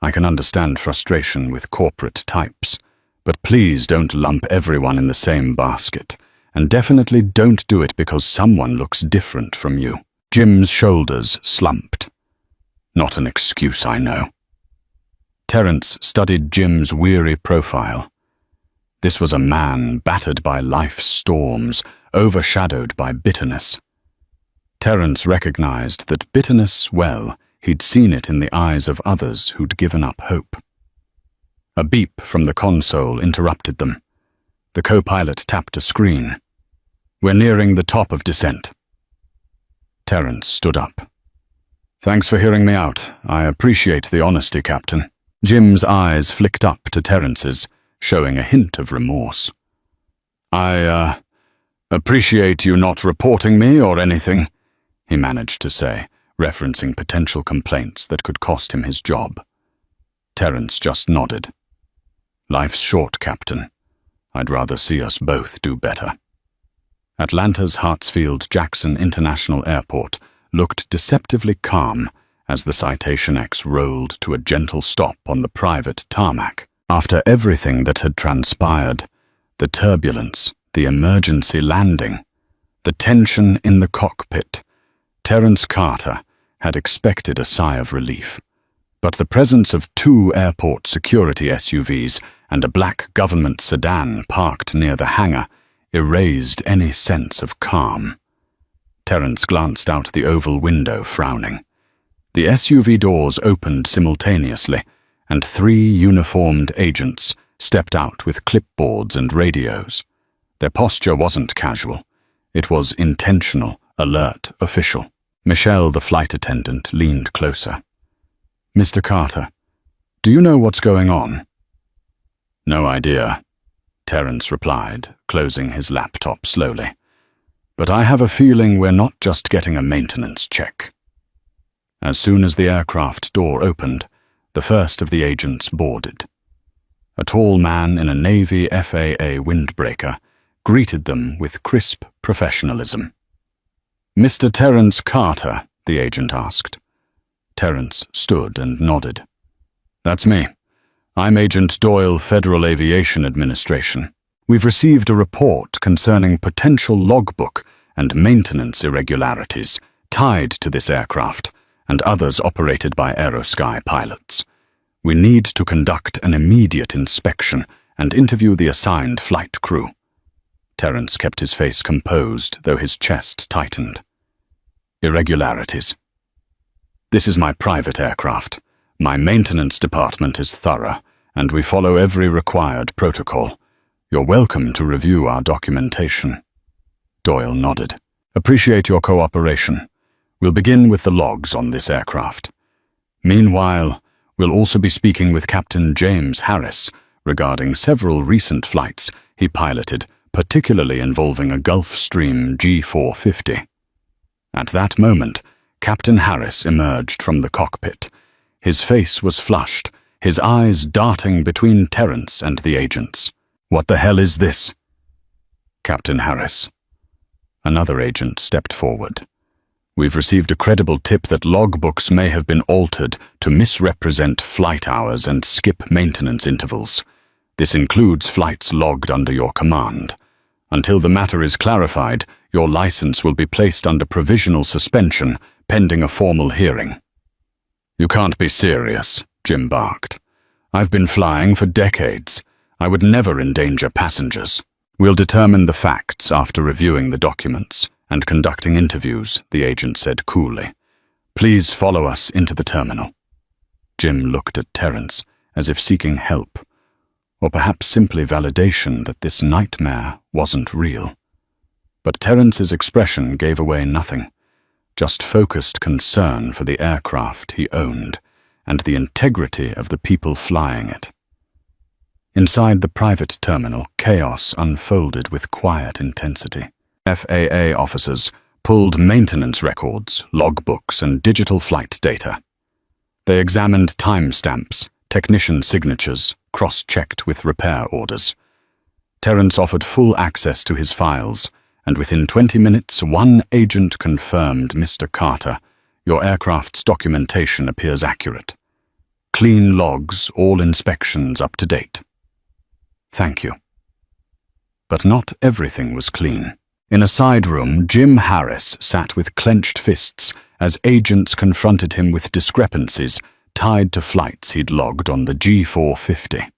"I can understand frustration with corporate types, but please don't lump everyone in the same basket, and definitely don't do it because someone looks different from you." Jim's shoulders slumped. "Not an excuse, I know." Terence studied Jim's weary profile. This was a man battered by life's storms, overshadowed by bitterness. Terence recognized that bitterness, well, he'd seen it in the eyes of others who'd given up hope. A beep from the console interrupted them. The co-pilot tapped a screen. "We're nearing the top of descent." Terence stood up. "Thanks for hearing me out. I appreciate the honesty, Captain." Jim's eyes flicked up to Terence's, showing a hint of remorse. I appreciate you not reporting me or anything," he managed to say, referencing potential complaints that could cost him his job. Terence just nodded. "Life's short, Captain. I'd rather see us both do better." Atlanta's Hartsfield-Jackson International Airport looked deceptively calm as the Citation X rolled to a gentle stop on the private tarmac. After everything that had transpired, the turbulence, the emergency landing, The tension in the cockpit. Terence Carter had expected a sigh of relief, but the presence of 2 airport security SUVs and a black government sedan parked near the hangar erased any sense of calm. Terence glanced out the oval window, frowning. The SUV doors opened simultaneously, and 3 uniformed agents stepped out with clipboards and radios. Their posture wasn't casual. It was intentional, alert, official. Michelle, the flight attendant, leaned closer. "Mr. Carter, do you know what's going on?" "No idea," Terence replied, closing his laptop slowly. "But I have a feeling we're not just getting a maintenance check." As soon as the aircraft door opened, the first of the agents boarded. A tall man in a Navy FAA windbreaker greeted them with crisp professionalism. "Mr. Terence Carter?" the agent asked. Terence stood and nodded. "That's me. I'm Agent Doyle, Federal Aviation Administration. We've received a report concerning potential logbook and maintenance irregularities tied to this aircraft and others operated by Aerosky pilots. We need to conduct an immediate inspection and interview the assigned flight crew." Terence kept his face composed, though his chest tightened. "Irregularities. This is my private aircraft. My maintenance department is thorough, and we follow every required protocol. You're welcome to review our documentation." Doyle nodded. "Appreciate your cooperation. We'll begin with the logs on this aircraft. Meanwhile, we'll also be speaking with Captain James Harris regarding several recent flights he piloted, particularly involving a Gulfstream G450. At that moment, Captain Harris emerged from the cockpit. His face was flushed, his eyes darting between Terence and the agents. "What the hell is this?" "Captain Harris." Another agent stepped forward. "We've received a credible tip that logbooks may have been altered to misrepresent flight hours and skip maintenance intervals. This includes flights logged under your command. Until the matter is clarified, your license will be placed under provisional suspension pending a formal hearing." "You can't be serious," Jim barked. "I've been flying for decades. I would never endanger passengers." "We'll determine the facts after reviewing the documents and conducting interviews," the agent said coolly. "Please follow us into the terminal." Jim looked at Terence as if seeking help, or perhaps simply validation that this nightmare wasn't real. But Terence's expression gave away nothing, just focused concern for the aircraft he owned and the integrity of the people flying it. Inside the private terminal, chaos unfolded with quiet intensity. FAA officers pulled maintenance records, logbooks, and digital flight data. They examined timestamps, technician signatures, cross-checked with repair orders. Terence offered full access to his files, and within 20 minutes, one agent confirmed, "Mr. Carter, your aircraft's documentation appears accurate. Clean logs, all inspections up to date." "Thank you." But not everything was clean. In a side room, Jim Harris sat with clenched fists as agents confronted him with discrepancies tied to flights he'd logged on the G450.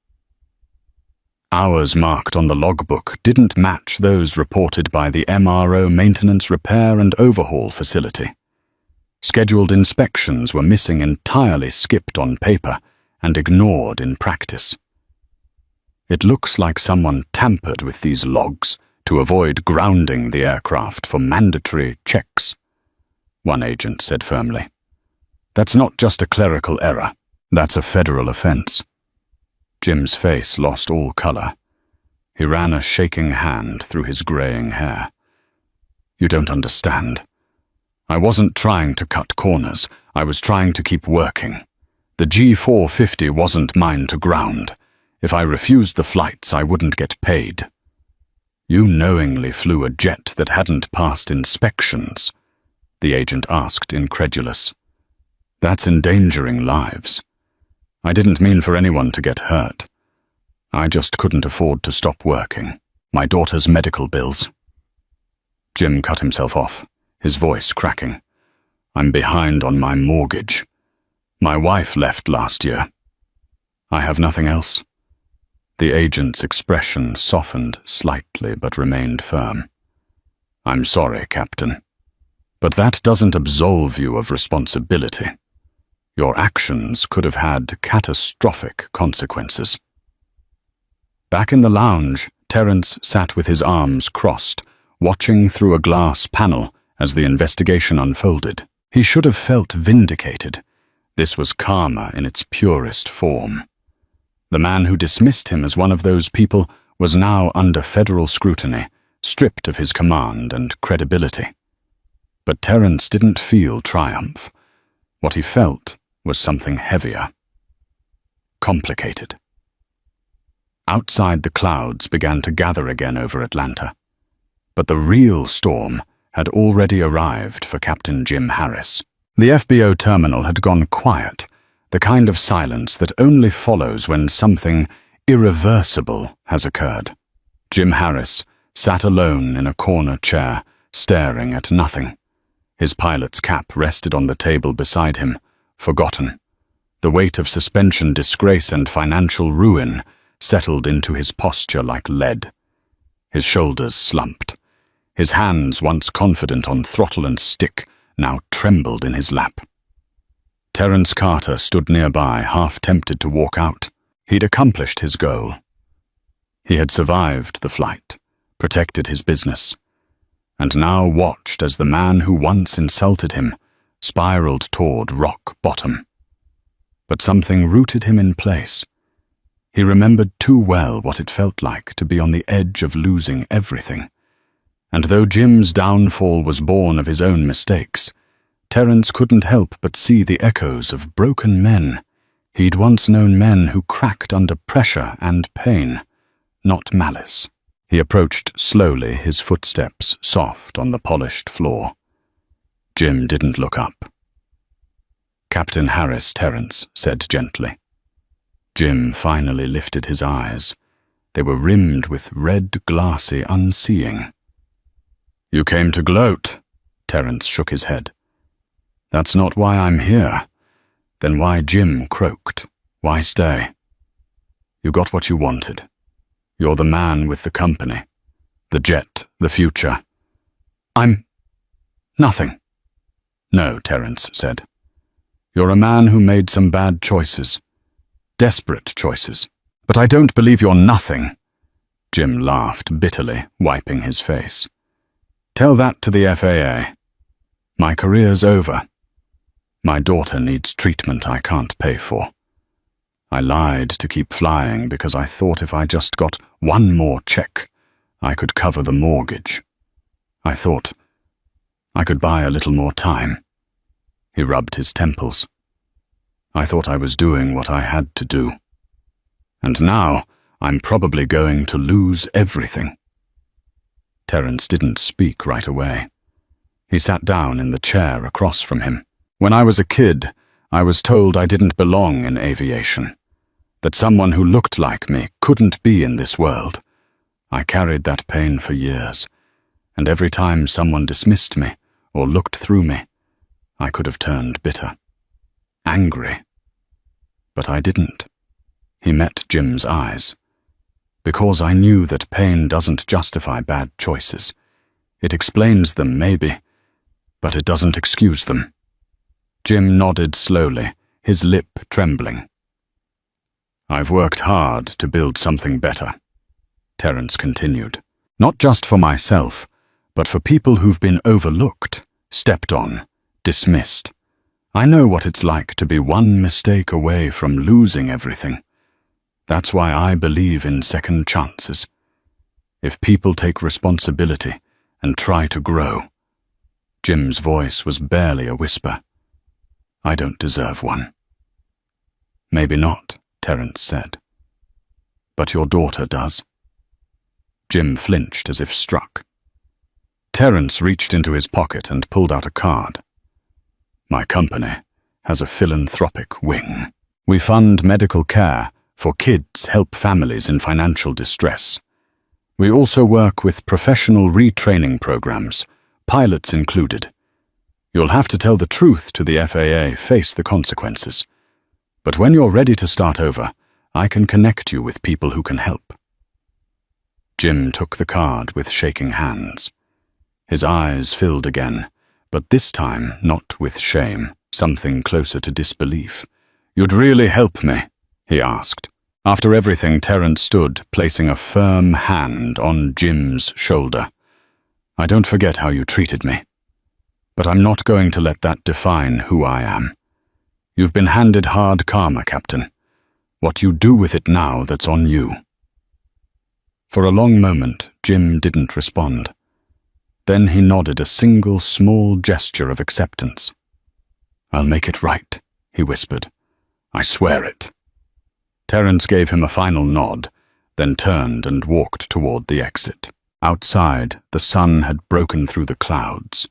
Hours marked on the logbook didn't match those reported by the MRO Maintenance Repair and Overhaul facility. Scheduled inspections were missing, entirely skipped on paper and ignored in practice. "It looks like someone tampered with these logs to avoid grounding the aircraft for mandatory checks," one agent said firmly. "That's not just a clerical error. That's a federal offense." Jim's face lost all color. He ran a shaking hand through his graying hair. "You don't understand. I wasn't trying to cut corners. I was trying to keep working. The G450 wasn't mine to ground. If I refused the flights, I wouldn't get paid." "You knowingly flew a jet that hadn't passed inspections?" the agent asked, incredulous. "That's endangering lives. I didn't mean for anyone to get hurt. I just couldn't afford to stop working. My daughter's medical bills." Jim cut himself off, his voice cracking. I'm behind on my mortgage. My wife left last year. I have nothing else. The agent's expression softened slightly but remained firm. I'm sorry, Captain, but that doesn't absolve you of responsibility. Your actions could have had catastrophic consequences. Back in the lounge, Terence sat with his arms crossed, watching through a glass panel as the investigation unfolded. He should have felt vindicated. This was karma in its purest form. The man who dismissed him as one of those people was now under federal scrutiny, stripped of his command and credibility. But Terence didn't feel triumph. What he felt was something heavier. Complicated. Outside, the clouds began to gather again over Atlanta. But the real storm had already arrived for Captain Jim Harris. The FBO terminal had gone quiet, the kind of silence that only follows when something irreversible has occurred. Jim Harris sat alone in a corner chair, staring at nothing. His pilot's cap rested on the table beside him, forgotten. The weight of suspension disgrace and financial ruin settled into his posture like lead. His shoulders slumped. His hands, once confident on throttle and stick, now trembled in his lap. Terence Carter stood nearby, half tempted to walk out. He'd accomplished his goal. He had survived the flight, protected his business, and now watched as the man who once insulted him spiraled toward rock bottom. But something rooted him in place. He remembered too well what it felt like to be on the edge of losing everything. And though Jim's downfall was born of his own mistakes, Terence couldn't help but see the echoes of broken men. He'd once known men who cracked under pressure and pain, not malice. He approached slowly, his footsteps soft on the polished floor. Jim didn't look up. Captain Harris, Terence said gently. Jim finally lifted his eyes. They were rimmed with red, glassy unseeing. You came to gloat, Terence shook his head. That's not why I'm here. Then why Jim croaked? Why stay? You got what you wanted. You're the man with the company. The jet, the future. I'm nothing. No, Terence said. You're a man who made some bad choices. Desperate choices. But I don't believe you're nothing. Jim laughed bitterly, wiping his face. Tell that to the FAA. My career's over. My daughter needs treatment I can't pay for. I lied to keep flying because I thought if I just got one more check, I could cover the mortgage. I thought I could buy a little more time. He rubbed his temples. I thought I was doing what I had to do. And now I'm probably going to lose everything. Terence didn't speak right away. He sat down in the chair across from him. When I was a kid, I was told I didn't belong in aviation, that someone who looked like me couldn't be in this world. I carried that pain for years, and every time someone dismissed me or looked through me, I could have turned bitter, angry. But I didn't. He met Jim's eyes. Because I knew that pain doesn't justify bad choices. It explains them, maybe, but it doesn't excuse them. Jim nodded slowly, his lip trembling. I've worked hard to build something better, Terence continued. Not just for myself, but for people who've been overlooked, stepped on, dismissed. I know what it's like to be one mistake away from losing everything. That's why I believe in second chances. If people take responsibility and try to grow. Jim's voice was barely a whisper. I don't deserve one. Maybe not, Terence said. But your daughter does. Jim flinched as if struck. Terence reached into his pocket and pulled out a card. My company has a philanthropic wing. We fund medical care for kids, help families in financial distress. We also work with professional retraining programs, pilots included. You'll have to tell the truth to the FAA, face the consequences. But when you're ready to start over, I can connect you with people who can help." Jim took the card with shaking hands. His eyes filled again, but this time not with shame, something closer to disbelief. "You'd really help me?" he asked. After everything, Terence stood, placing a firm hand on Jim's shoulder. "I don't forget how you treated me. But I'm not going to let that define who I am. You've been handed hard karma, Captain. What you do with it now, that's on you." For a long moment, Jim didn't respond. Then he nodded a single small gesture of acceptance. "I'll make it right," he whispered. "I swear it." Terence gave him a final nod, then turned and walked toward the exit. Outside, the sun had broken through the clouds.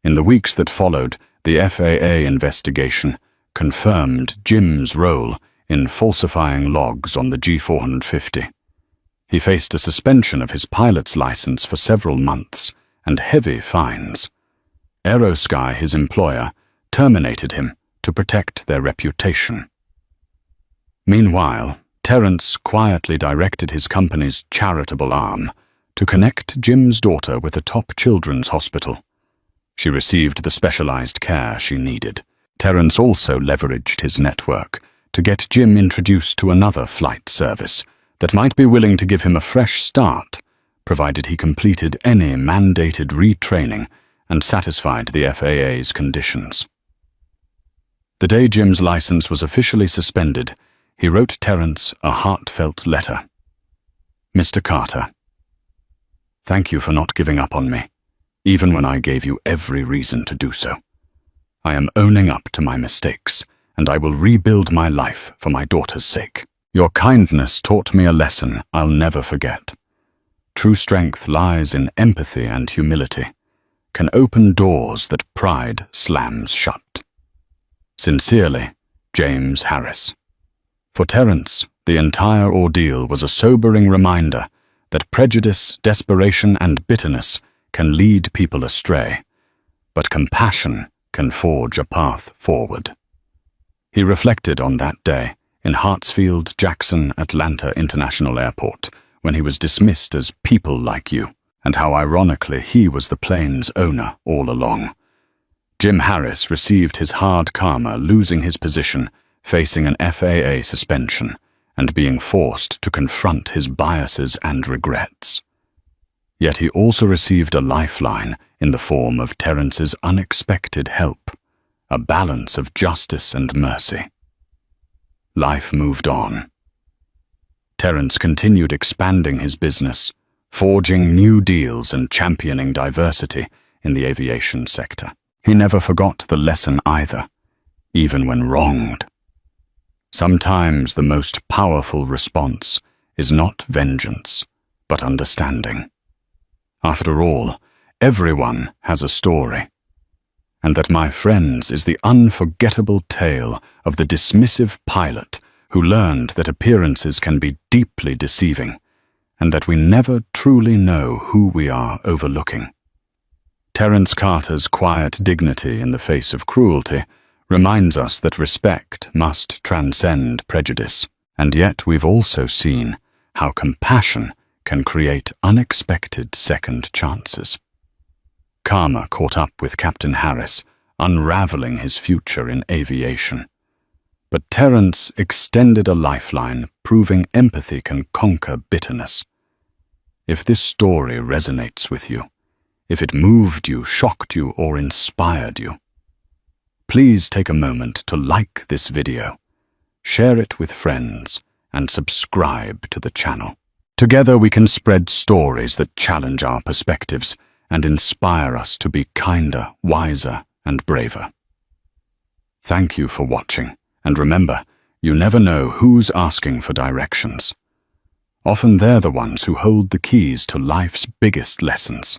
In the weeks that followed, the FAA investigation confirmed Jim's role in falsifying logs on the G450. He faced a suspension of his pilot's license for several months and heavy fines. Aerosky, his employer, terminated him to protect their reputation. Meanwhile, Terence quietly directed his company's charitable arm to connect Jim's daughter with a top children's hospital. She received the specialized care she needed. Terence also leveraged his network to get Jim introduced to another flight service that might be willing to give him a fresh start, provided he completed any mandated retraining and satisfied the FAA's conditions. The day Jim's license was officially suspended, he wrote Terence a heartfelt letter. "Mr. Carter, thank you for not giving up on me, even when I gave you every reason to do so. I am owning up to my mistakes, and I will rebuild my life for my daughter's sake. Your kindness taught me a lesson I'll never forget. True strength lies in empathy and humility, can open doors that pride slams shut. Sincerely, James Harris." For Terence, the entire ordeal was a sobering reminder that prejudice, desperation, and bitterness can lead people astray, but compassion can forge a path forward. He reflected on that day in Hartsfield-Jackson Atlanta International Airport when he was dismissed as "people like you," and how ironically he was the plane's owner all along. Jim Harris received his hard karma, losing his position, facing an FAA suspension, and being forced to confront his biases and regrets. Yet he also received a lifeline in the form of Terence's unexpected help, a balance of justice and mercy. Life moved on. Terence continued expanding his business, forging new deals and championing diversity in the aviation sector. He never forgot the lesson either, even when wronged. Sometimes the most powerful response is not vengeance, but understanding. After all, everyone has a story. And that, my friends, is the unforgettable tale of the dismissive pilot who learned that appearances can be deeply deceiving, and that we never truly know who we are overlooking. Terence Carter's quiet dignity in the face of cruelty reminds us that respect must transcend prejudice, and yet we've also seen how compassion can create unexpected second chances. Karma caught up with Captain Harris, unraveling his future in aviation. But Terence extended a lifeline, proving empathy can conquer bitterness. If this story resonates with you, if it moved you, shocked you, or inspired you, please take a moment to like this video, share it with friends, and subscribe to the channel. Together we can spread stories that challenge our perspectives and inspire us to be kinder, wiser, and braver. Thank you for watching, and remember, you never know who's asking for directions. Often they're the ones who hold the keys to life's biggest lessons.